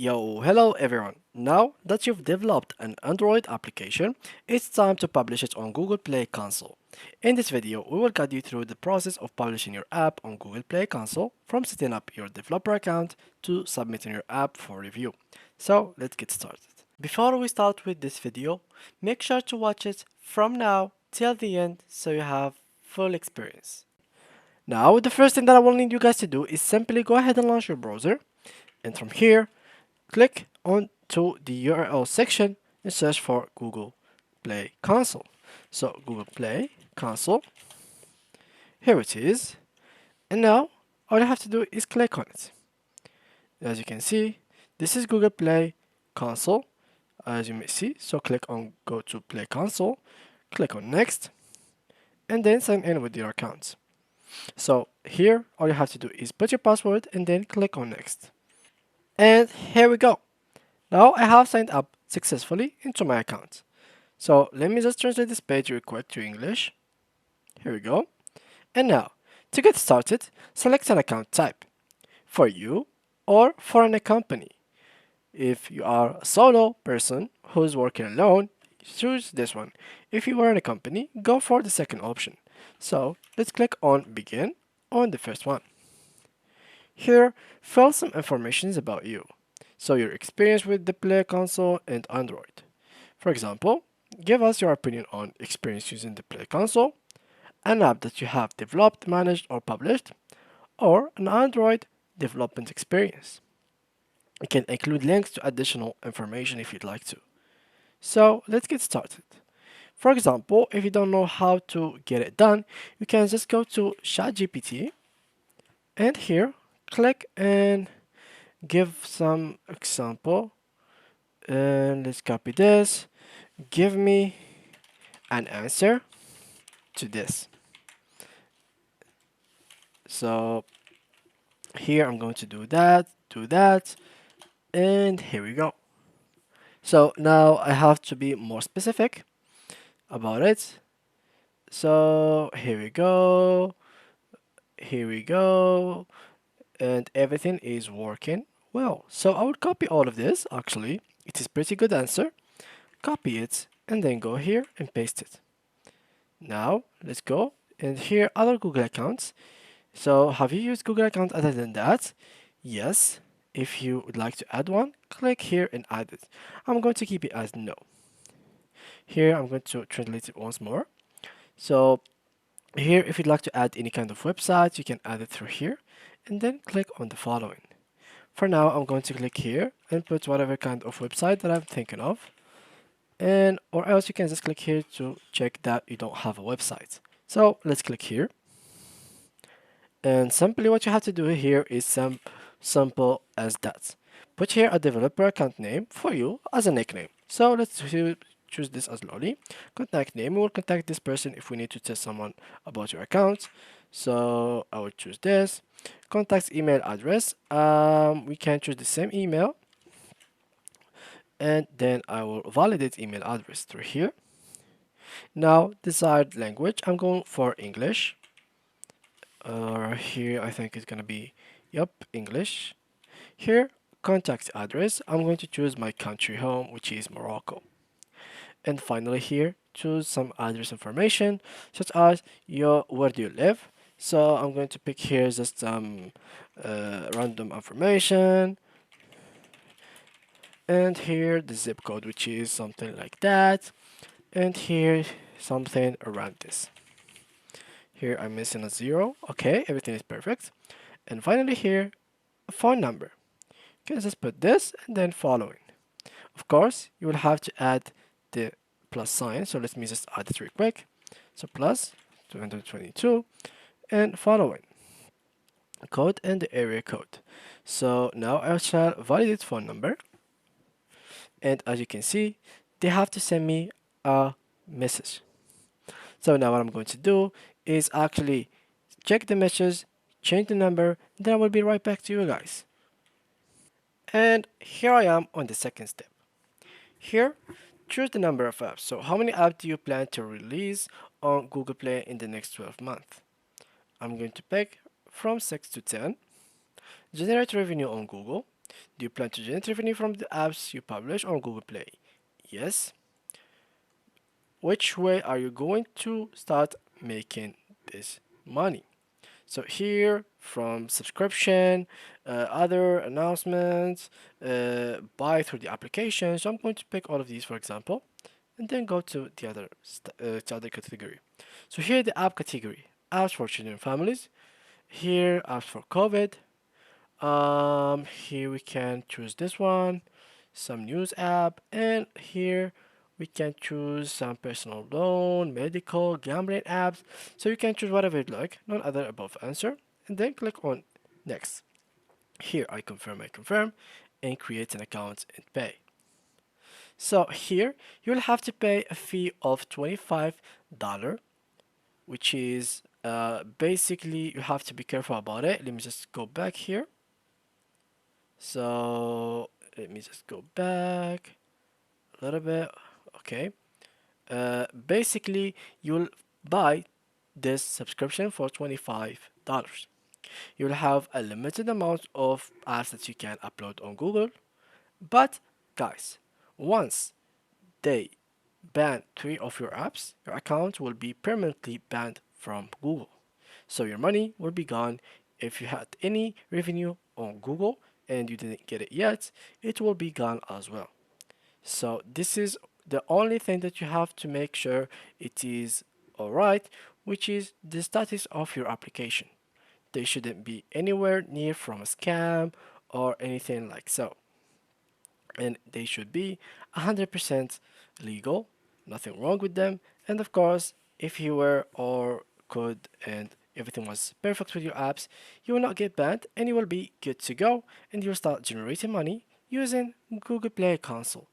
Yo, hello everyone. Now that you've developed an Android application, it's time to publish it on Google Play Console. In this video, we will guide you through the process of publishing your app on Google Play Console, from setting up your developer account to submitting your app for review. So let's get started. Before we start with this video, make sure to watch it from now till the end so you have full experience. Now, the first thing that I will need you guys to do is simply go ahead and launch your browser, and from here, click on to the URL section and search for Google Play Console. So Google Play Console, here it is. And now all you have to do is click on it. As you can see, this is Google Play Console, as you may see. So click on Go to Play Console, click on Next, and then sign in with your account. So here, all you have to do is put your password and then click on Next. And here we go. Now I have signed up successfully into my account. So let me just translate this page real quick to English. Here we go. And now, to get started, select an account type. For you or for a company. If you are a solo person who's working alone, choose this one. If you are in a company, go for the second option. So let's click on Begin on the first one. Here, fill some information about you. So your experience with the Play Console and Android. For example, give us your opinion on experience using the Play Console, an app that you have developed, managed, or published, or an Android development experience. You can include links to additional information if you'd like to. So let's get started. For example, if you don't know how to get it done, you can just go to ChatGPT and here click and give some example. And let's copy this. Give me an answer to this. So here I'm going to do that, and here we go. So now I have to be more specific about it. So here we go, and everything is working well. So I would copy all of this. Actually, it is pretty good answer. Copy it and then go here and paste it. Now let's go and here other Google accounts. So have you used Google account other than that? Yes. If you would like to add one, click here and add it. I'm going to keep it as no. Here I'm going to translate it once more. So here if you'd like to add any kind of website, you can add it through here and then click on the following. For now, I'm going to click here and put whatever kind of website that I'm thinking of. And or else you can just click here to check that you don't have a website. So let's click here. And simply what you have to do here is simple as that. Put here a developer account name for you as a nickname. So let's choose this as Lolly. Contact name, we will contact this person if we need to tell someone about your account. So I will choose this. Contact email address. We can choose the same email. And then I will validate email address through here. Now desired language, I'm going for English. Here I think it's gonna be, yep, English. Here, contact address, I'm going to choose my country home, which is Morocco. And finally here, choose some address information, such as where do you live. So I'm going to pick here just some random information. And here the zip code, which is something like that. And here something around this. Here I'm missing a 0. Okay, everything is perfect. And finally here, a phone number. You can just put this and then following. Of course, you will have to add the plus sign. So let me just add it real quick. So plus 222 and following code and the area code. So now I shall validate phone number. And as you can see, they have to send me a message. So now what I'm going to do is actually check the message, change the number, then I will be right back to you guys. And here I am on the second step. Here, choose the number of apps. So how many apps do you plan to release on Google Play in the next 12 months? I'm going to pick from 6 to 10. Generate revenue on Google. Do you plan to generate revenue from the apps you publish on Google Play? Yes. Which way are you going to start making this money? So here, from subscription, other announcements, buy through the application. So I'm going to pick all of these, for example, and then go to the other category. So here, the app category: apps for children and families. Here, apps for COVID. Here we can choose this one, some news app, and here we can choose some personal loan, medical, gambling apps. So you can choose whatever you'd like, none other above answer, and then click on next. Here I confirm, and create an account and pay. So here you'll have to pay a fee of $25, which is basically you have to be careful about it. Let me just go back here. So let me just go back a little bit. Okay. Basically, you'll buy this subscription for $25. You'll have a limited amount of apps that you can upload on Google. But guys, once they ban 3 of your apps, your account will be permanently banned from Google. So your money will be gone. If you had any revenue on Google and you didn't get it yet, it will be gone as well. So this is the only thing that you have to make sure it is alright, which is the status of your application. They shouldn't be anywhere near from a scam or anything like so. And they should be 100% legal, nothing wrong with them. And of course, if you were or could and everything was perfect with your apps, you will not get banned and you will be good to go and you'll start generating money using Google Play Console.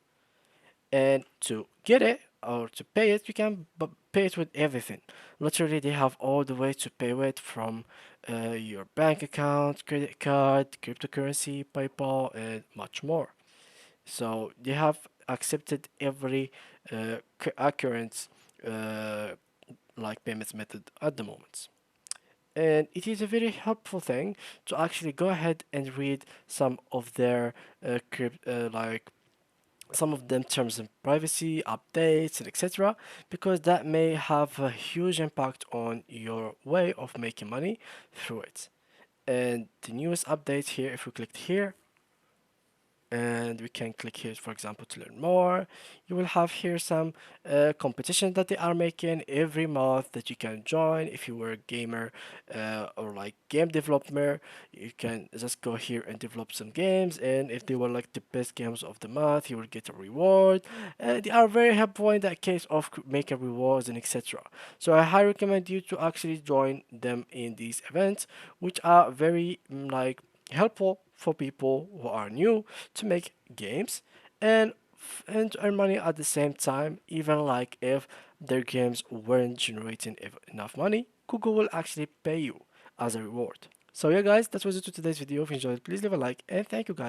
And to get it or to pay it, you can pay it with everything. Literally, they have all the way to pay with from your bank account, credit card, cryptocurrency, PayPal, and much more. So they have accepted every current uh, like payments method at the moment. And it is a very helpful thing to actually go ahead and read some of their like some of them terms of privacy, updates, and etc. because that may have a huge impact on your way of making money through it. And the newest update here, if we click here, and we can click here for example to learn more. You will have here some competitions that they are making every month that you can join. If you were a gamer or like game developer, you can just go here and develop some games, and if they were like the best games of the month, you will get a reward. They are very helpful in that case of making rewards and etc. So I highly recommend you to actually join them in these events, which are very like helpful for people who are new to make games and and to earn money at the same time. Even like if their games weren't generating enough money, Google will actually pay you as a reward. So yeah guys, that was it to today's video. If you enjoyed, please leave a like and thank you guys.